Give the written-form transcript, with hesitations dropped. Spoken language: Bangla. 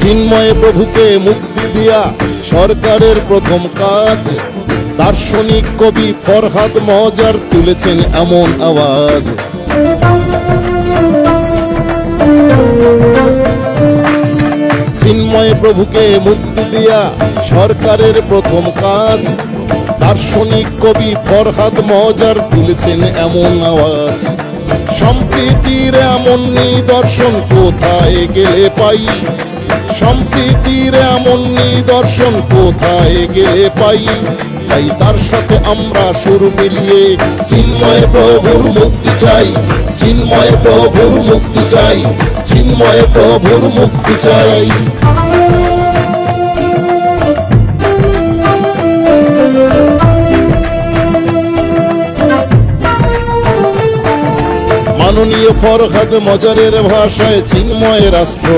চিন্ময় প্রভুকে মুক্তি দিয়া সরকারের প্রথম কাজ, দার্শনিক কবি ফরহাদ মজার তুলেছেন এমন আওয়াজ। চিন্ময় প্রভুকে মুক্তি দিয়া সরকারের প্রথম কাজ, দার্শনিক কবি ফরহাদ মজার তুলেছেন এমন আওয়াজ। সম্প্রীতির এমন নিদর্শন কোথায় গেলে পাই, সম্প্রীতির এমন নিদর্শন কোথায় গেলে পাই। তাই তার সাথে আমরা সুর মিলিয়ে চিন্ময় প্রভুর মুক্তি চাই, চিন্ময় প্রভুর মুক্তি চাই, চিন্ময় প্রভুর মুক্তি চাই। মাননীয় ফরহাদ মজারের ভাষায় চিন্ময় রাষ্ট্র